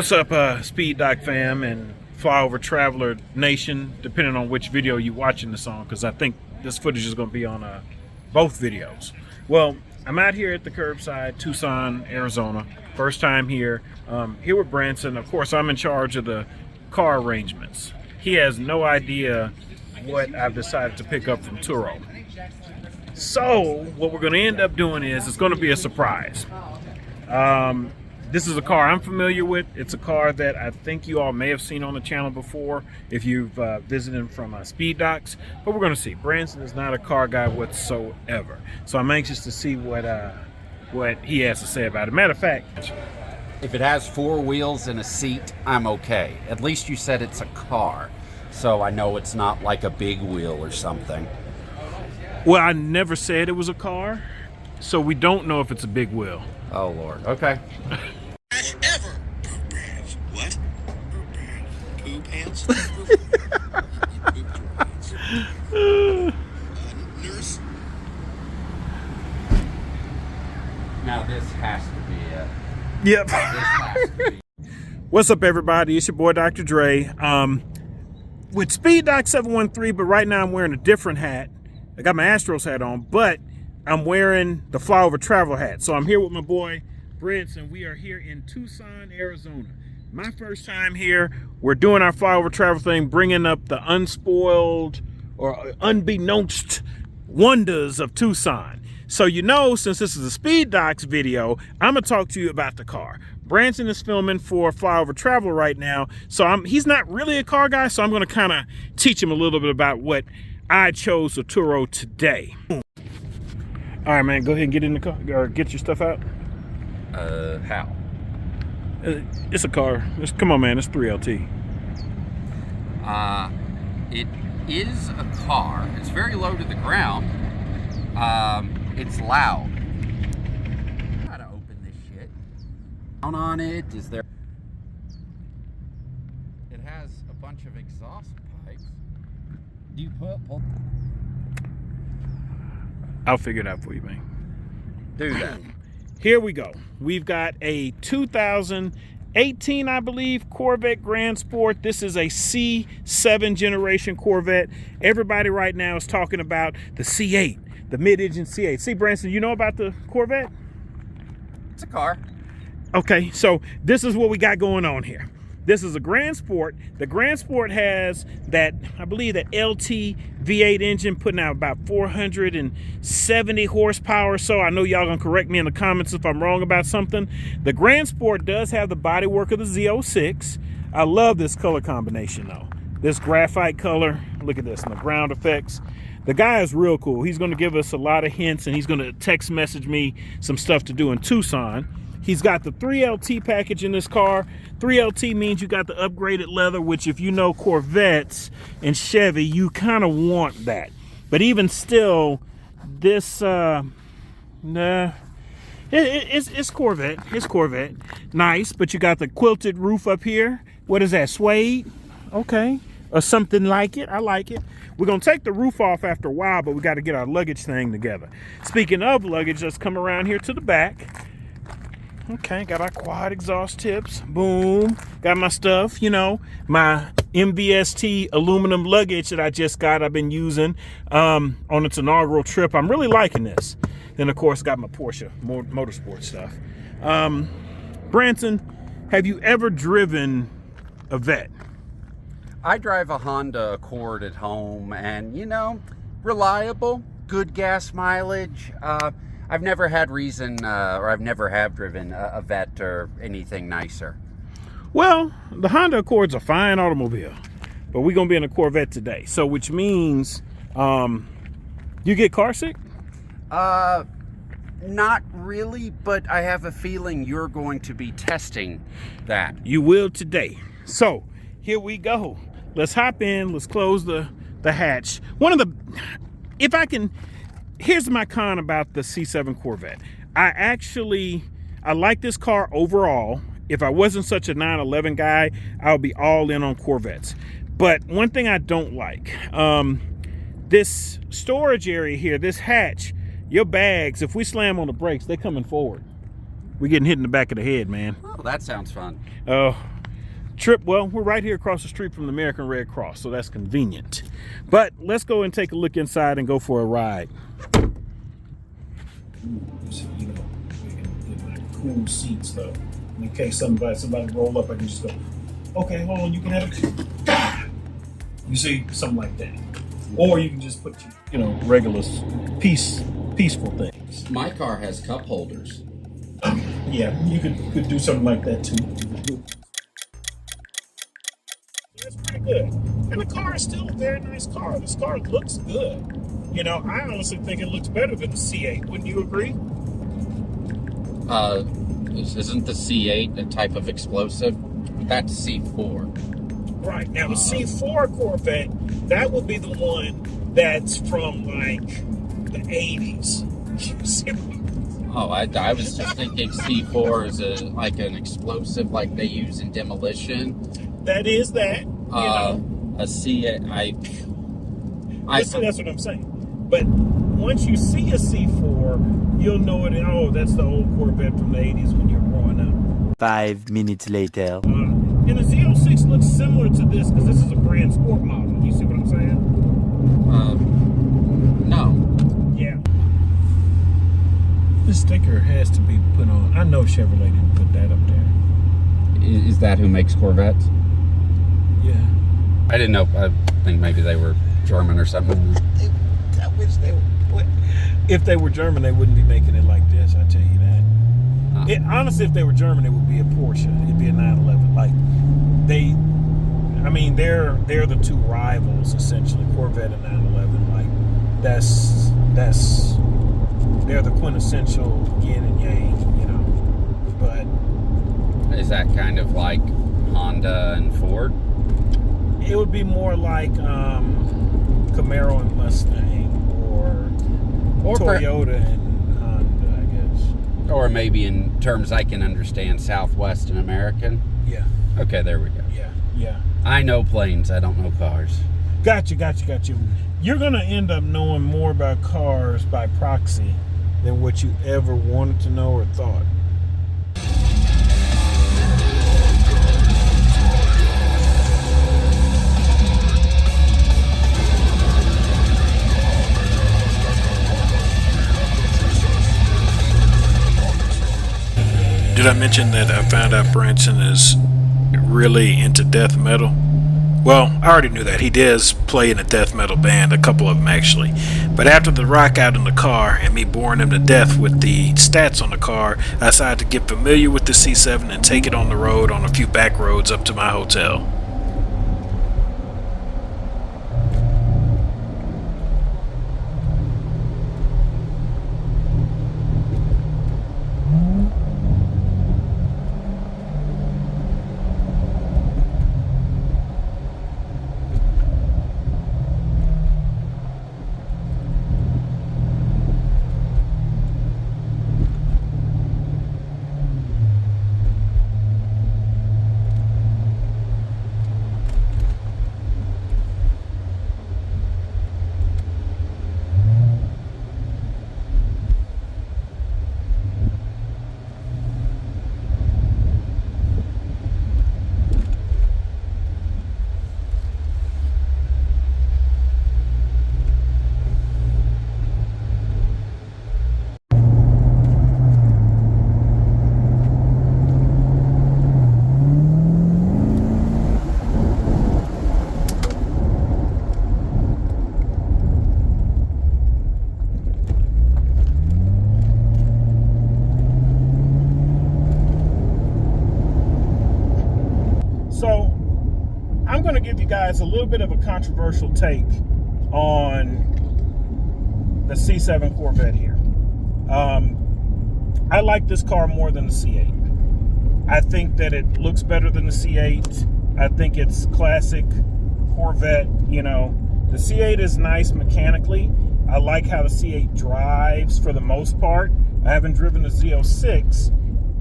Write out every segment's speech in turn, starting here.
What's up, Speed Doc fam and Flyover Traveler Nation, depending on which video you're watching this on, because I think this footage is going to be on both videos. Well, I'm out here at the curbside, Tucson, Arizona. First time here. Here with Branson. Of course, I'm in charge of the car arrangements. He has no idea what I've decided to pick up from Turo. So, what we're going to end up doing is, it's going to be a surprise. This is a car I'm familiar with. It's a car that I think you all may have seen on the channel before if you've visited from Speed Docs. But we're going to see. Branson is not a car guy whatsoever. So I'm anxious to see what he has to say about it. Matter of fact, if it has four wheels and a seat, I'm okay. At least you said it's a car, so I know it's not like a big wheel or something. Well, I never said it was a car, so we don't know if it's a big wheel. Oh, Lord. Okay. Ever. Poop pants. What? Poop pants? Poop pants. Nurse? Now this has to be a... Yep. This has to be... What's up, everybody? It's your boy, Dr. Dre. With Speed Doc 713, but right now I'm wearing a different hat. I got my Astros hat on, but I'm wearing the Flyover Traveler hat. So I'm here with my boy, Branson. We are here in Tucson, Arizona. My first time here. We're doing our Flyover Travel thing, bringing up the unspoiled or unbeknownst wonders of Tucson. So you know, since this is a Speed Docs video, I'm gonna talk to you about the car. Branson is filming for Flyover Traveler right now, so he's not really a car guy, so I'm gonna kind of teach him a little bit about what I chose for Turo today. All right, man, go ahead and get in the car or get your stuff out. How? It's a car. Come on, man, it's 3LT. It is a car. It's very low to the ground. It's loud. How to open this shit? Down on it, is there... It has a bunch of exhaust pipes. Do you pull? I'll figure it out for you, man. Do that. Here we go. We've got a 2018, I believe, Corvette Grand Sport. This is a C7 generation Corvette. Everybody right now is talking about the C8, the mid-engine C8. See, Branson, you know about the Corvette? It's a car. Okay, so this is what we got going on here. This is a Grand Sport. The Grand Sport has that, I believe, that LT V8 engine putting out about 470 horsepower. So I know y'all gonna correct me in the comments if I'm wrong about something. The Grand Sport does have the bodywork of the Z06. I love this color combination though. This graphite color, look at this, and the ground effects. The guy is real cool. He's gonna give us a lot of hints and he's gonna text message me some stuff to do in Tucson. He's got the 3LT package in this car. 3LT means you got the upgraded leather, which if you know Corvettes and Chevy, you kind of want that. But even still, this, it's Corvette. It's Corvette. Nice, but you got the quilted roof up here. What is that, suede? Okay, or something like it. I like it. We're gonna take the roof off after a while, but we got to get our luggage thing together. Speaking of luggage, let's come around here to the back. Okay, got our quad exhaust tips. Boom. Got my stuff, you know, my MVST aluminum luggage that I just got. I've been using on its inaugural trip. I'm really liking this. Then, of course, got my Porsche motorsport stuff. Branson, have you ever driven a Vette? I drive a Honda Accord at home and, you know, reliable, good gas mileage. I've never had reason, or I've never have driven a Vette or anything nicer. Well, the Honda Accord's a fine automobile, but we're going to be in a Corvette today. So, which means, you get car sick? Not really, but I have a feeling you're going to be testing that. You will today. So, here we go. Let's hop in. Let's close the hatch. Here's my con about the C7 Corvette. I like this car overall. If I wasn't such a 911 guy, I would be all in on Corvettes. But one thing I don't like, this storage area here, this hatch, your bags, if we slam on the brakes, they're coming forward. We're getting hit in the back of the head, man. Oh, that sounds fun. Oh, Trip, well, we're right here across the street from the American Red Cross, so that's convenient. But let's go and take a look inside and go for a ride. You know, we can get like cool seats though. In case somebody roll up, I can just go, okay, hold on, you can have it. You see, something like that. Or you can just put, you know, regular peaceful things. My car has cup holders. Yeah, you could do something like that too. That's pretty good. And the car is still a very nice car. This car looks good. You know, I honestly think it looks better than the C8. Wouldn't you agree? Isn't the C8 a type of explosive? That's C4. Right. Now, the C4 Corvette, that would be the one that's from, like, the 80s. You see what Oh, I was just thinking C4 is like an explosive like they use in demolition. that is that. You know. A C8, Listen, that's what I'm saying. But once you see a C4, you'll know it. Oh, that's the old Corvette from the 80s when you're growing up. 5 minutes later. And the Z06 looks similar to this because this is a Grand Sport model. You see what I'm saying? No. Yeah. This sticker has to be put on. I know Chevrolet didn't put that up there. Is that who makes Corvettes? Yeah. I didn't know. I think maybe they were German or something. I wish they would. If they were German, they wouldn't be making it like this. I tell you that. Honestly, if they were German, it would be a Porsche. It'd be a 911. Like they're the two rivals essentially. Corvette and 911. Like they're the quintessential yin and yang, you know. But Is that kind of like Honda and Ford? it would be more like Camaro and Mustang, or Toyota and Honda, I guess. Or maybe in terms I can understand, Southwest and American. Yeah, Okay, there we go. yeah. I know planes. I don't know cars. Gotcha. You're gonna end up knowing more about cars by proxy than what you ever wanted to know or thought. Did I mention that I found out Branson is really into death metal? Well, I already knew that. He does play in a death metal band, a couple of them actually. But after the rock out in the car and me boring him to death with the stats on the car, I decided to get familiar with the C7 and take it on the road on a few back roads up to my hotel. going to give you guys a little bit of a controversial take on the C7 Corvette here. I like this car more than the C8. I think that it looks better than the C8. I think it's classic Corvette. You know, the C8 is nice mechanically. I like how the C8 drives for the most part. I haven't driven the Z06,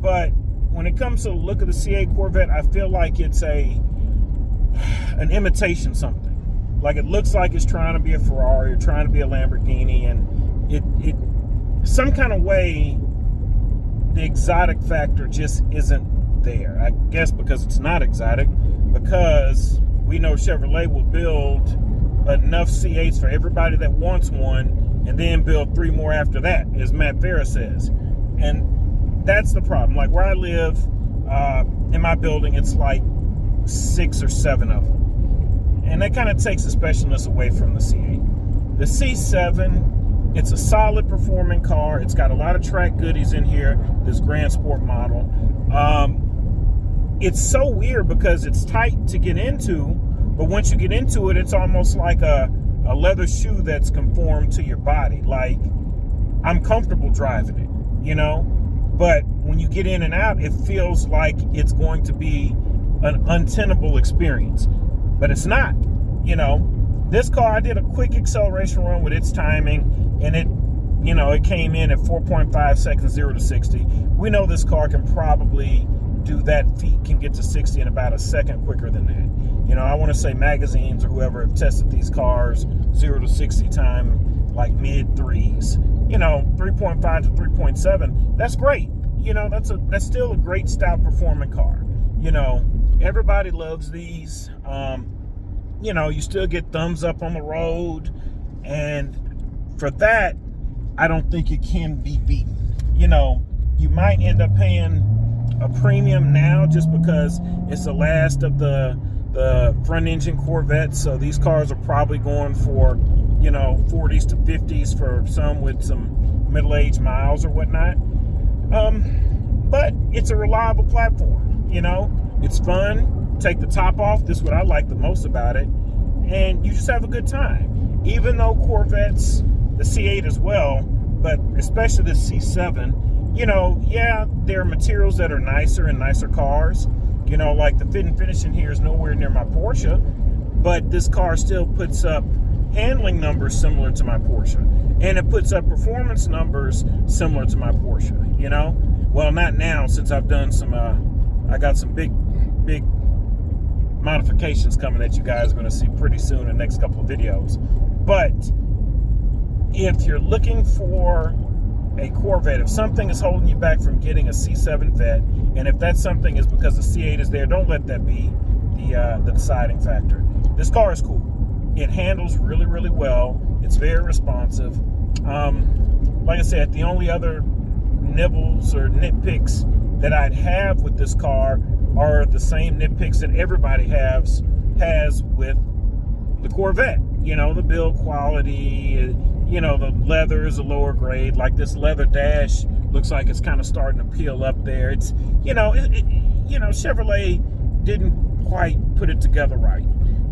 but when it comes to the look of the C8 Corvette, I feel like it's an imitation something. Like it looks like it's trying to be a Ferrari or trying to be a Lamborghini, and it some kind of way the exotic factor just isn't there. I guess because it's not exotic, because we know Chevrolet will build enough C8s for everybody that wants one, and then build 3 more after that, as Matt Vera says. And that's the problem. Like where I live, in my building, it's like 6 or 7 of them. And that kind of takes the specialness away from the C8. The C7, it's a solid performing car. It's got a lot of track goodies in here, this Grand Sport model. It's so weird because it's tight to get into, but once you get into it, it's almost like a leather shoe that's conformed to your body. Like, I'm comfortable driving it, you know? But when you get in and out, it feels like it's going to be an untenable experience. But it's not, you know? This car, I did a quick acceleration run with its timing, and it, you know, it came in at 4.5 seconds, 0 to 60. We know this car can probably do that feat, can get to 60 in about a second quicker than that. You know, I want to say magazines or whoever have tested these cars, 0 to 60 time, like mid 3s. You know, 3.5 to 3.7, that's great. You know, that's still a great stout performing car. You know, everybody loves these. You know, you still get thumbs up on the road, and for that, I don't think it can be beaten. You know, you might end up paying a premium now just because it's the last of the front engine Corvettes, so these cars are probably going for, you know, 40s to 50s for some with some middle-aged miles or whatnot. But it's a reliable platform, you know. It's fun. Take the top off. This is what I like the most about it. And you just have a good time. Even though Corvettes, the C8 as well, but especially the C7, you know, yeah, there are materials that are nicer in nicer cars. You know, like the fit and finish in here is nowhere near my Porsche, but this car still puts up handling numbers similar to my Porsche. And it puts up performance numbers similar to my Porsche, you know? Well, not now, since I've done some, I got some big modifications coming that you guys are going to see pretty soon in the next couple of videos. But if you're looking for a Corvette, if something is holding you back from getting a C7 Vette, and if that something is because the C8 is there, don't let that be the deciding factor. This car is cool. It handles really, really well. It's very responsive. Like I said, the only other nibbles or nitpicks that I'd have with this car are the same nitpicks that everybody has with the Corvette. You know, the build quality, you know, the leather is a lower grade. Like this leather dash looks like it's kind of starting to peel up there. It's, you know, Chevrolet didn't quite put it together right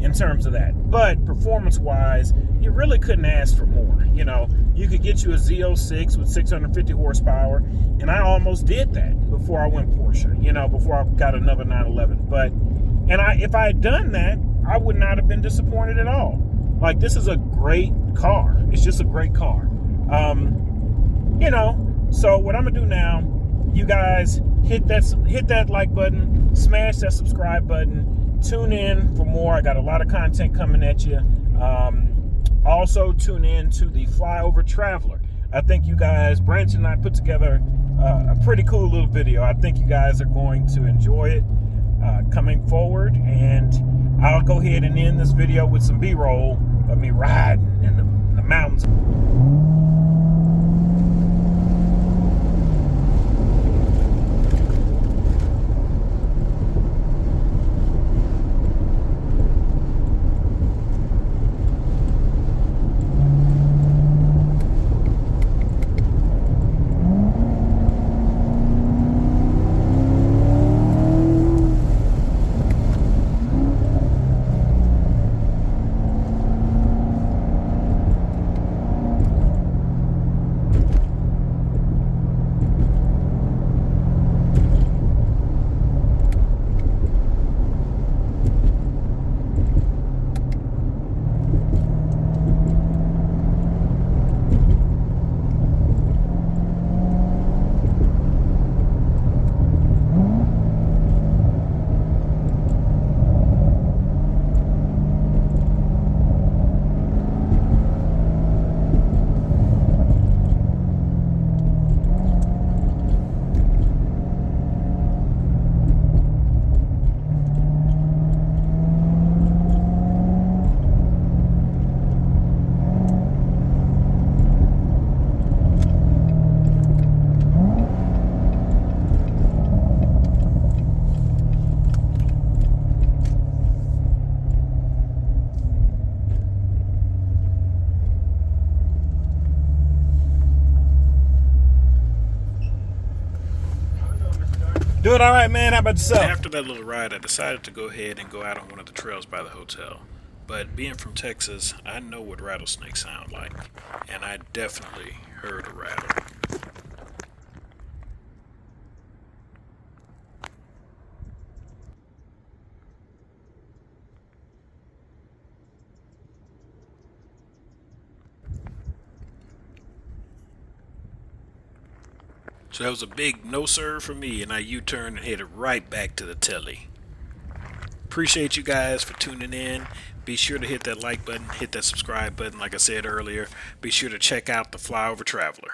in terms of that. But performance-wise, you really couldn't ask for more. You know, you could get you a Z06 with 650 horsepower, and I almost did that before I went Porsche, you know, before I got another 911. But, if I had done that, I would not have been disappointed at all. Like, this is a great car. It's just a great car. You know, so what I'm gonna do now, you guys hit that like button, smash that subscribe button, tune in for more. I got a lot of content coming at you. Also tune in to the Flyover Traveler. I think you guys, Branson and I put together a pretty cool little video. I think you guys are going to enjoy it coming forward, and I'll go ahead and end this video with some B-roll of me riding in the mountains. Doing all right, man. How about yourself? After that little ride, I decided to go ahead and go out on one of the trails by the hotel. But being from Texas, I know what rattlesnakes sound like, and I definitely heard a rattle. So that was a big no sir for me, and I U-turned and headed right back to the telly. Appreciate you guys for tuning in. Be sure to hit that like button, hit that subscribe button like I said earlier. Be sure to check out the Flyover Traveler.